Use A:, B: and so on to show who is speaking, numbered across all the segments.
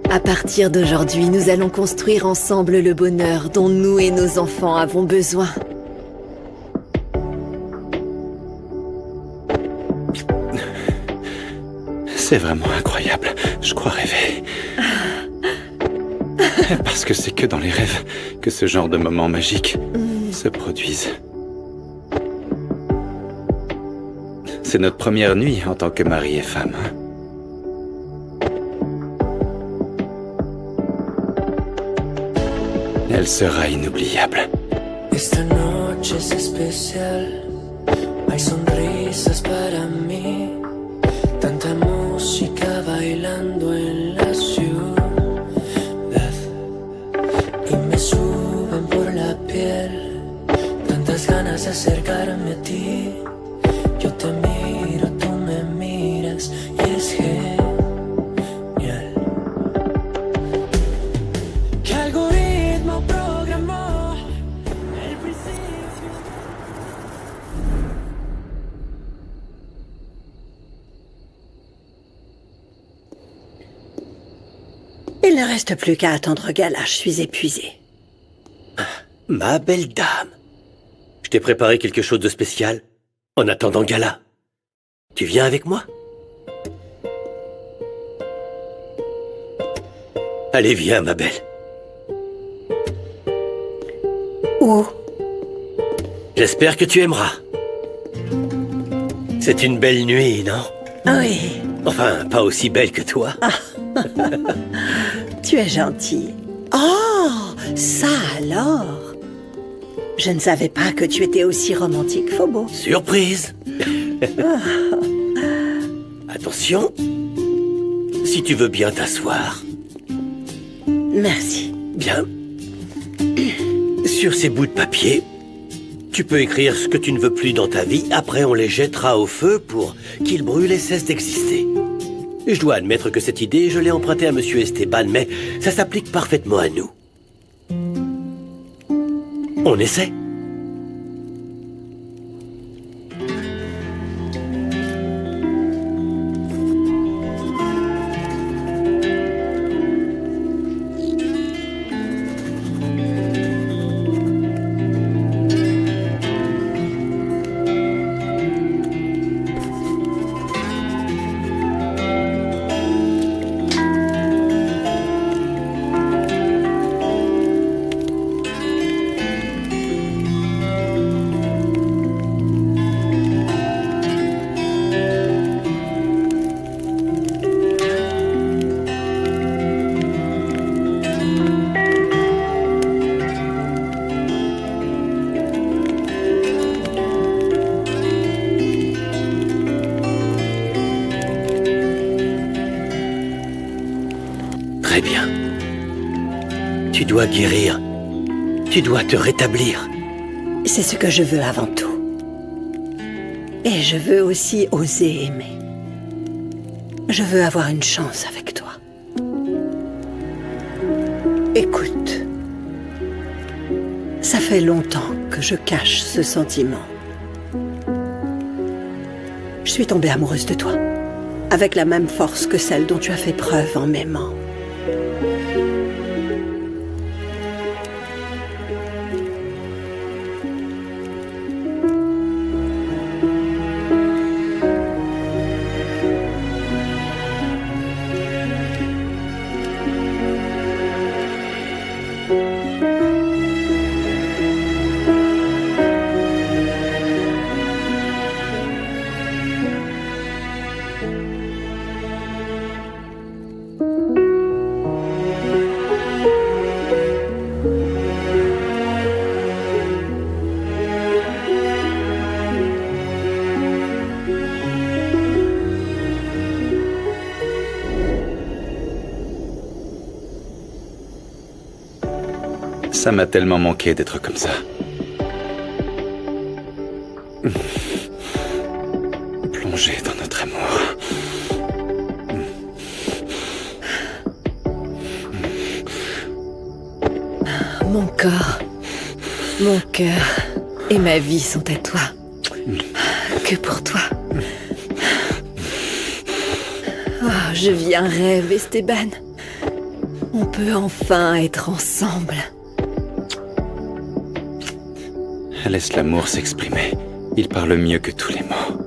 A: À partir d'aujourd'hui, nous allons construire ensemble le bonheur dont nous et nos enfants avons besoin.
B: C'est vraiment incroyable. Je crois rêver. Parce que c'est que dans les rêves que ce genre de moments magiques se produisent. C'est notre première nuit en tant que mari et femme. Elle sera inoubliable.
C: Esta noche es especial. Hay sonrisas para mí. Tanta música bailando en la ciudad. Y me suben por la piel. Tantas ganas de acercarme a ti. Yo te miro, tú me miras. Y es genial. ¿Qué algoritmo programó el principio?
D: Il ne reste plus qu'à attendre Gala, je suis épuisée.
E: Ma belle dame, je t'ai préparé quelque chose de spécial en attendant Gala. Tu viens avec moi? Allez, viens, ma belle.
D: Où?
E: J'espère que tu aimeras. C'est une belle nuit, non?
D: Oui,
E: Enfin, pas aussi belle que toi.
D: tu es gentil. Oh, ça alors? Je ne savais pas que tu étais aussi romantique, Phobo.
E: Surprise. Attention, si tu veux bien t'asseoir.
D: Merci.
E: Bien. Sur ces bouts de papier, tu peux écrire ce que tu ne veux plus dans ta vie. Après, on les jettera au feu pour qu'ils brûlent et cessent d'exister. Je dois admettre que cette idée, je l'ai empruntée à Monsieur Esteban, mais ça s'applique parfaitement à nous. On essaie? Très bien. Tu dois guérir. Tu dois te rétablir.
D: C'est ce que je veux avant tout. Et je veux aussi oser aimer. Je veux avoir une chance avec toi. Écoute, ça fait longtemps que je cache ce sentiment. Je suis tombée amoureuse de toi, avec la même force que celle dont tu as fait preuve en m'aimant.
B: Ça m'a tellement manqué d'être comme ça. Plongé dans notre amour.
A: Mon corps, mon cœur et ma vie sont à toi. Que pour toi. Oh, je vis un rêve, Esteban. On peut enfin être ensemble.
B: Laisse l'amour s'exprimer. Il parle mieux que tous les mots.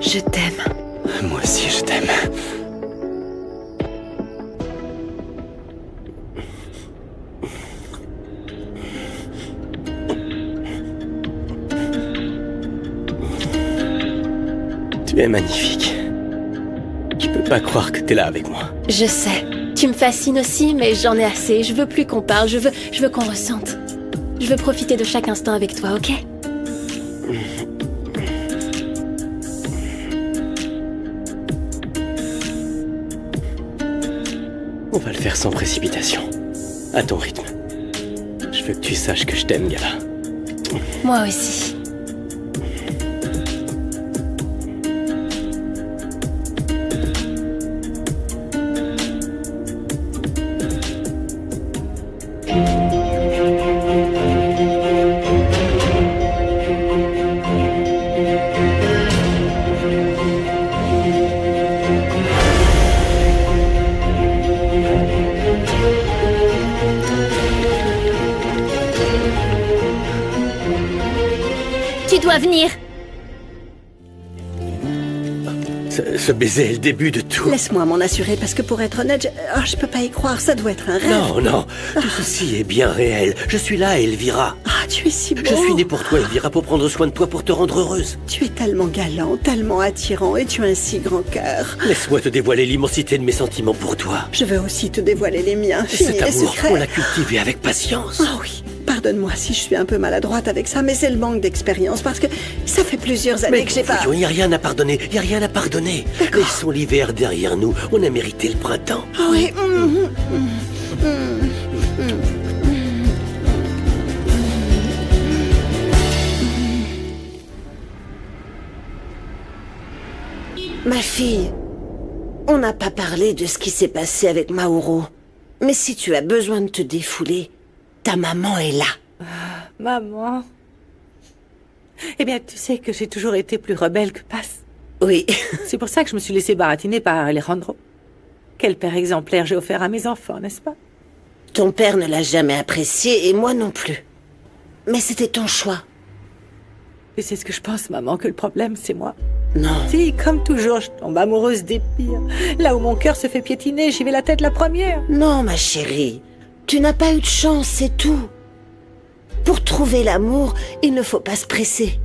A: Je t'aime.
B: Moi aussi, je t'aime.
E: Tu es magnifique. Je peux pas croire que t'es là avec moi.
F: Je sais. Tu me fascines aussi, mais j'en ai assez. Je veux plus qu'on parle, je veux qu'on ressente. Je veux profiter de chaque instant avec toi, ok?
E: On va le faire sans précipitation. À ton rythme. Je veux que tu saches que je t'aime, Gala.
F: Moi aussi. Tu dois venir.
E: Ce baiser est le début de tout.
D: Laisse-moi m'en assurer, parce que pour être honnête, je peux pas y croire, ça doit être un rêve.
E: Non, non, tout ceci est bien réel. Je suis là, Elvira.
D: Ah, tu es si beau.
E: Je suis né pour toi, Elvira, pour prendre soin de toi, pour te rendre heureuse.
D: Tu es tellement galant, tellement attirant, et tu as un si grand cœur.
E: Laisse-moi te dévoiler l'immensité de mes sentiments pour toi.
D: Je veux aussi te dévoiler les miens, finis
E: Cet
D: les
E: amour,
D: secrets.
E: on l'a cultivé avec patience.
D: Ah oui, pardonne-moi si je suis un peu maladroite avec ça, mais c'est le manque d'expérience, parce que ça fait plusieurs années que j'ai pas...
E: Il n'y a rien à pardonner, il n'y a rien à pardonner. Laissons l'hiver derrière nous, on a mérité le printemps.
D: Ah oui, Ma fille, on n'a pas parlé de ce qui s'est passé avec Mauro. Mais si tu as besoin de te défouler, ta maman est là.
G: Maman. Eh bien, tu sais que j'ai toujours été plus rebelle que Paz.
D: Oui.
G: C'est pour ça que je me suis laissée baratiner par Alejandro. Quel père exemplaire j'ai offert à mes enfants, n'est-ce pas?
D: Ton père ne l'a jamais apprécié et moi non plus. Mais c'était ton choix.
G: Tu sais ce que je pense, maman, que le problème, c'est moi.
D: Non.
G: Si, comme toujours, je tombe amoureuse des pires. Là où mon cœur se fait piétiner, j'y vais la tête la première.
D: Non, ma chérie. Tu n'as pas eu de chance, c'est tout. Pour trouver l'amour, il ne faut pas se presser.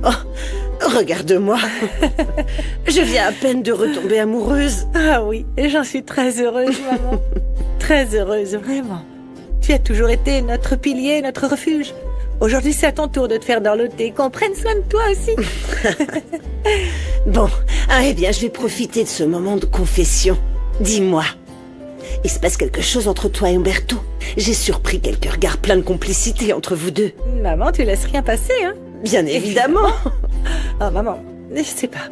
D: Oh, regarde-moi. Je viens à peine de retomber amoureuse.
G: Ah oui, et j'en suis très heureuse, maman. Très heureuse, vraiment. Tu as toujours été notre pilier, notre refuge. Aujourd'hui, c'est à ton tour de te faire dorloter. Qu'on prenne soin de toi aussi.
D: Bon, eh bien, je vais profiter de ce moment de confession. Dis-moi, il se passe quelque chose entre toi et Umberto? J'ai surpris quelques regards pleins de complicité entre vous deux.
G: Maman, tu laisses rien passer, hein?
D: Bien évidemment.
G: Oh, maman, je sais pas.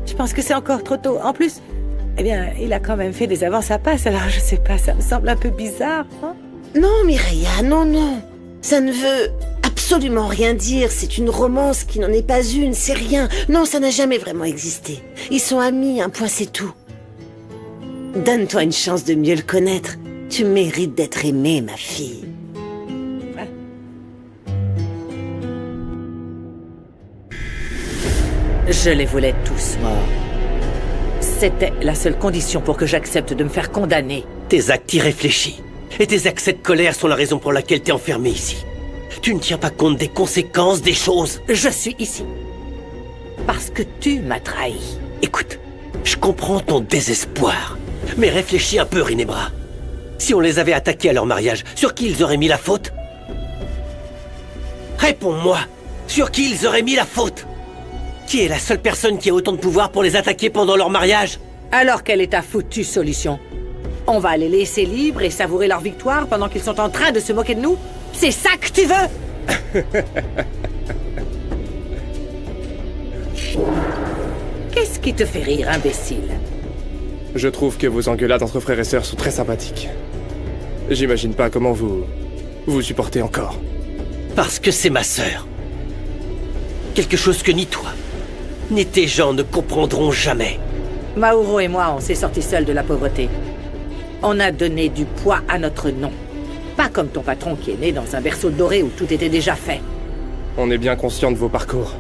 G: Je pense que c'est encore trop tôt. En plus, eh bien, il a quand même fait des avances à Paz, alors je sais pas, ça me semble un peu bizarre, hein?
D: Non, Mireia, non, non. Ça ne veut absolument rien dire. C'est une romance qui n'en est pas une, c'est rien. Non, ça n'a jamais vraiment existé. Ils sont amis, un point c'est tout. Donne-toi une chance de mieux le connaître. Tu mérites d'être aimée, ma fille.
G: Je les voulais tous morts. C'était la seule condition pour que j'accepte de me faire condamner.
E: Tes actes irréfléchis et tes accès de colère sont la raison pour laquelle t'es enfermé ici. Tu ne tiens pas compte des conséquences des choses.
G: Je suis ici parce que tu m'as trahi.
E: Écoute, je comprends ton désespoir, mais réfléchis un peu, Rinebra. Si on les avait attaqués à leur mariage, sur qui ils auraient mis la faute? Réponds-moi, sur qui ils auraient mis la faute? Qui est la seule personne qui a autant de pouvoir pour les attaquer pendant leur mariage?
G: Alors quelle est ta foutue solution? On va les laisser libres et savourer leur victoire pendant qu'ils sont en train de se moquer de nous? C'est ça que tu veux? Qu'est-ce qui te fait rire, imbécile?
H: Je trouve que vos engueulades entre frères et sœurs sont très sympathiques. J'imagine pas comment vous supportez encore.
E: Parce que c'est ma sœur. Quelque chose que ni toi, ni tes gens ne comprendront jamais.
G: Mauro et moi, on s'est sortis seuls de la pauvreté. On a donné du poids à notre nom. Pas comme ton patron qui est né dans un berceau doré où tout était déjà fait.
H: On est bien conscient de vos parcours.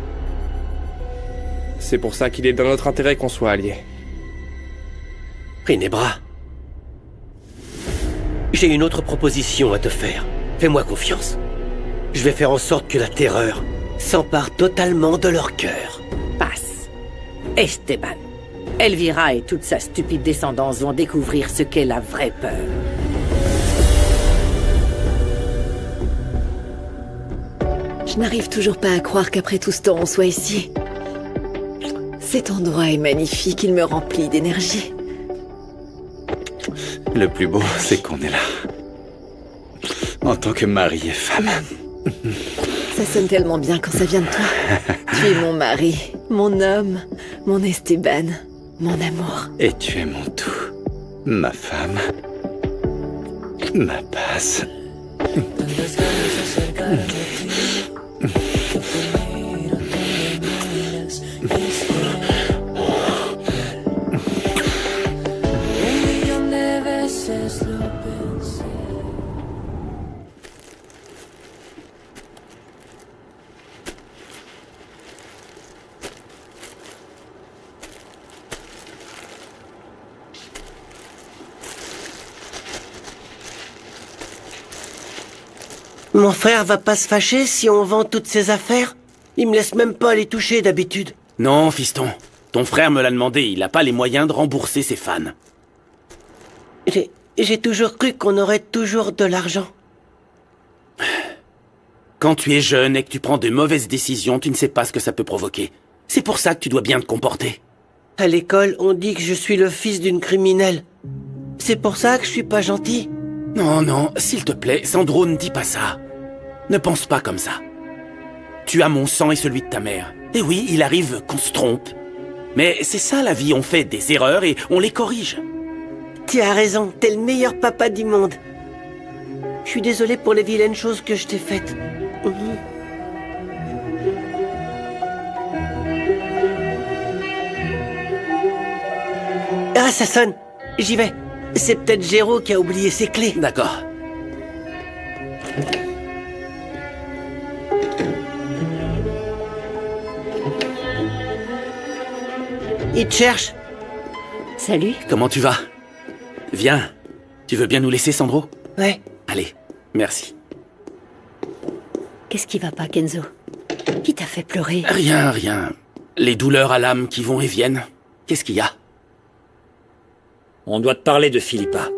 H: C'est pour ça qu'il est dans notre intérêt qu'on soit alliés.
E: Ginebra, j'ai une autre proposition à te faire. Fais-moi confiance. Je vais faire en sorte que la terreur s'empare totalement de leur cœur.
G: Passe. Esteban. Elvira et toute sa stupide descendance vont découvrir ce qu'est la vraie peur.
A: Je n'arrive toujours pas à croire qu'après tout ce temps, on soit ici. Cet endroit est magnifique, il me remplit d'énergie.
B: Le plus beau, c'est qu'on est là. En tant que mari et femme.
A: Ça sonne tellement bien quand ça vient de toi. Tu es mon mari, mon homme, mon Esteban, mon amour.
B: Et tu es mon tout. Ma femme. Ma base.
C: Tantas ganas de acercarme a ti. Yo te miro, tú me miras. Y es un millón de veces lo pensé.
E: Mon frère va pas se fâcher si on vend toutes ses affaires? Il me laisse même pas les toucher d'habitude.
I: Non, fiston. Ton frère me l'a demandé, il a pas les moyens de rembourser ses fans.
E: J'ai toujours cru qu'on aurait toujours de l'argent.
I: Quand tu es jeune et que tu prends de mauvaises décisions, tu ne sais pas ce que ça peut provoquer. C'est pour ça que tu dois bien te comporter.
E: À l'école, on dit que je suis le fils d'une criminelle. C'est pour ça que je suis pas gentil.
I: Non, non, s'il te plaît, Sandro, ne dis pas ça. Ne pense pas comme ça. Tu as mon sang et celui de ta mère. Et oui, il arrive qu'on se trompe. Mais c'est ça la vie, on fait des erreurs et on les corrige.
E: Tu as raison, t'es le meilleur papa du monde. Je suis désolé pour les vilaines choses que je t'ai faites. Ah, ça sonne. J'y vais. C'est peut-être Géraud qui a oublié ses clés.
I: D'accord.
E: Il te cherche.
F: Salut.
I: Comment tu vas? Viens. Tu veux bien nous laisser, Sandro?
E: Ouais.
I: Allez, merci.
F: Qu'est-ce qui va pas, Kenzo? Qui t'a fait pleurer?
I: Rien, rien. Les douleurs à l'âme qui vont et viennent. Qu'est-ce qu'il y a?
J: On doit te parler de Philippa.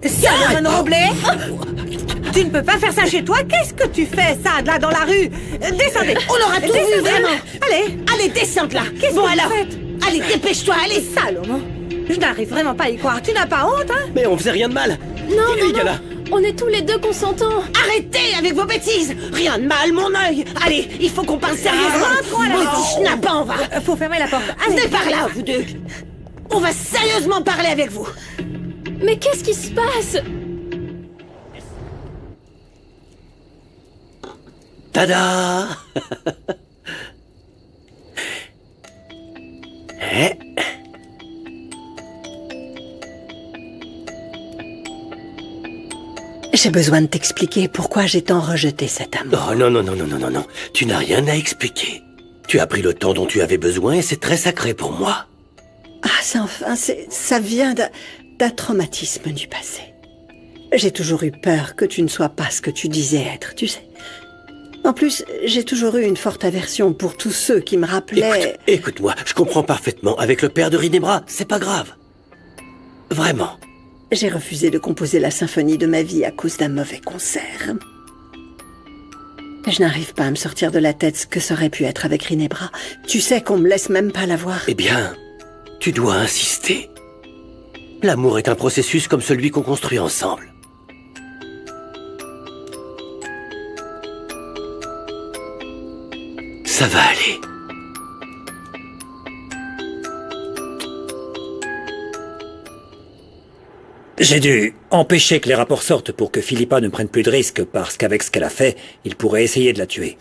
G: Salope Roblé! Tu ne peux pas faire ça chez toi. Qu'est-ce que tu fais, ça, là, dans la rue? Descendez.
D: On aura tout vu, vraiment.
G: Allez.
D: Allez, descends de là.
G: Qu'est-ce
D: Bon
G: que vous
D: alors,
G: faites?
D: allez, dépêche-toi, allez.
G: Salomon. Je n'arrive vraiment pas à y croire. Tu n'as pas honte, hein?
E: Mais on faisait rien de mal.
F: Non,
E: Dis-lui,
F: non,
E: Gala.
F: non. On est tous les deux consentants.
D: Arrêtez avec vos bêtises. Rien de mal, mon œil. Allez, il faut qu'on parle sérieusement.
G: rentrons à la
D: Maudit schnappant, on va.
G: Faut fermer la porte. Allez.
D: Venez par là, vous deux. On va sérieusement parler avec vous.
F: Mais qu'est-ce qui se passe?
E: Tada. Eh.
G: J'ai besoin de t'expliquer pourquoi j'ai tant rejeté cet amour.
E: Oh non, non, non, non, non, non, non. Tu n'as rien à expliquer. Tu as pris le temps dont tu avais besoin et c'est très sacré pour moi.
G: Ah, ça vient d'un traumatisme du passé. J'ai toujours eu peur que tu ne sois pas ce que tu disais être, tu sais. En plus, j'ai toujours eu une forte aversion pour tous ceux qui me rappelaient...
E: Écoute-moi, je comprends parfaitement. Avec le père de Ginebra, c'est pas grave. Vraiment.
G: J'ai refusé de composer la symphonie de ma vie à cause d'un mauvais concert. Je n'arrive pas à me sortir de la tête ce que ça aurait pu être avec Ginebra. Tu sais qu'on me laisse même pas la voir.
E: Eh bien, tu dois insister. L'amour est un processus comme celui qu'on construit ensemble. Ça va aller.
J: J'ai dû empêcher que les rapports sortent pour que Philippa ne prenne plus de risques, parce qu'avec ce qu'elle a fait, il pourrait essayer de la tuer.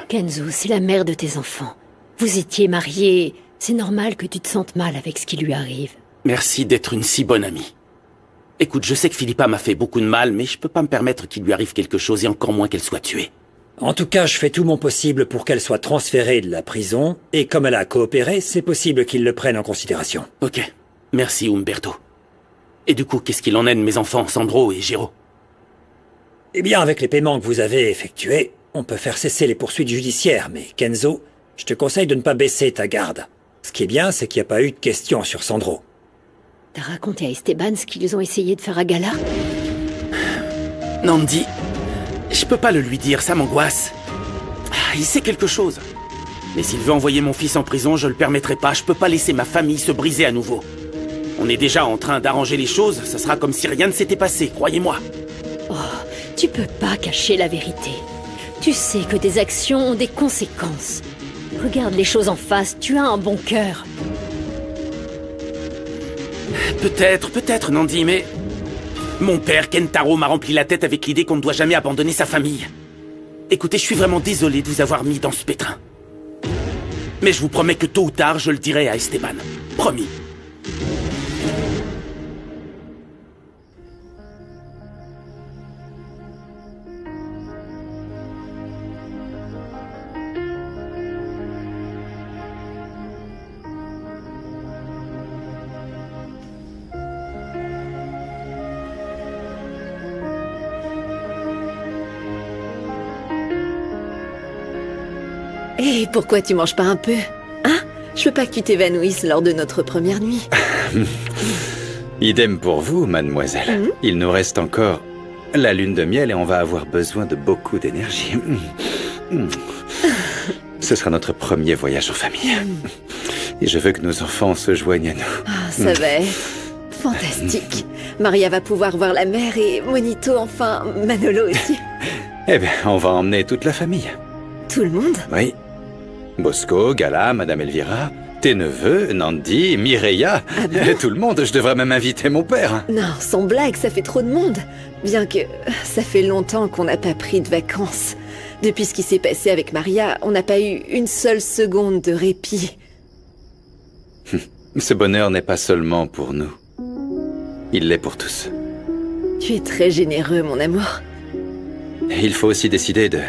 K: Kenzo, c'est la mère de tes enfants. Vous étiez mariés. C'est normal que tu te sentes mal avec ce qui lui arrive.
I: Merci d'être une si bonne amie. Écoute, je sais que Philippa m'a fait beaucoup de mal, mais je peux pas me permettre qu'il lui arrive quelque chose et encore moins qu'elle soit tuée.
J: En tout cas, je fais tout mon possible pour qu'elle soit transférée de la prison, et comme elle a coopéré, c'est possible qu'ils le prennent en considération.
I: Ok. Merci, Umberto. Et du coup, qu'est-ce qu'il en est de mes enfants, Sandro et Giro?
J: Eh bien, avec les paiements que vous avez effectués, on peut faire cesser les poursuites judiciaires, mais Kenzo, je te conseille de ne pas baisser ta garde. Ce qui est bien, c'est qu'il n'y a pas eu de questions sur Sandro.
K: T'as raconté à Esteban ce qu'ils ont essayé de faire à Gala?
I: Nandi, je peux pas le lui dire, ça m'angoisse. Il sait quelque chose. Mais s'il veut envoyer mon fils en prison, je le permettrai pas. Je peux pas laisser ma famille se briser à nouveau. On est déjà en train d'arranger les choses, ça sera comme si rien ne s'était passé, croyez-moi.
K: Oh, tu peux pas cacher la vérité. Tu sais que tes actions ont des conséquences. Regarde les choses en face, tu as un bon cœur.
I: Peut-être, Nandi, mais... Mon père, Kentaro, m'a rempli la tête avec l'idée qu'on ne doit jamais abandonner sa famille. Écoutez, je suis vraiment désolé de vous avoir mis dans ce pétrin. Mais je vous promets que tôt ou tard, je le dirai à Esteban. Promis.
A: Et pourquoi tu manges pas un peu? Hein? Je veux pas que tu t'évanouisses lors de notre première nuit.
B: Idem pour vous, mademoiselle. Il nous reste encore la lune de miel et on va avoir besoin de beaucoup d'énergie. Ce sera notre premier voyage en famille. Et je veux que nos enfants se joignent à nous.
A: Ah, ça va être fantastique. Maria va pouvoir voir la mer et Monito, enfin, Manolo aussi.
B: Eh bien, on va emmener toute la famille.
A: Tout le monde?
B: Oui. Bosco, Gala, Madame Elvira, tes neveux, Nandi, Mireia,
A: Ah bon?
B: tout le monde. Je devrais même inviter mon père.
A: Non, sans blague, ça fait trop de monde. Bien que ça fait longtemps qu'on n'a pas pris de vacances. Depuis ce qui s'est passé avec Maria, on n'a pas eu une seule seconde de répit.
B: Ce bonheur n'est pas seulement pour nous. Il l'est pour tous.
A: Tu es très généreux, mon amour.
B: Il faut aussi décider de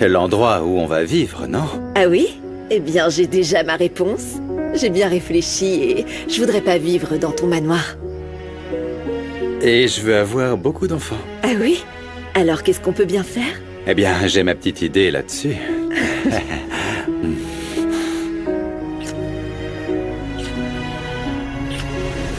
B: l'endroit où on va vivre, non?
A: Ah oui? Eh bien, j'ai déjà ma réponse. J'ai bien réfléchi et je voudrais pas vivre dans ton manoir.
B: Et je veux avoir beaucoup d'enfants.
A: Ah oui? Alors qu'est-ce qu'on peut bien faire?
B: Eh bien, j'ai ma petite idée là-dessus.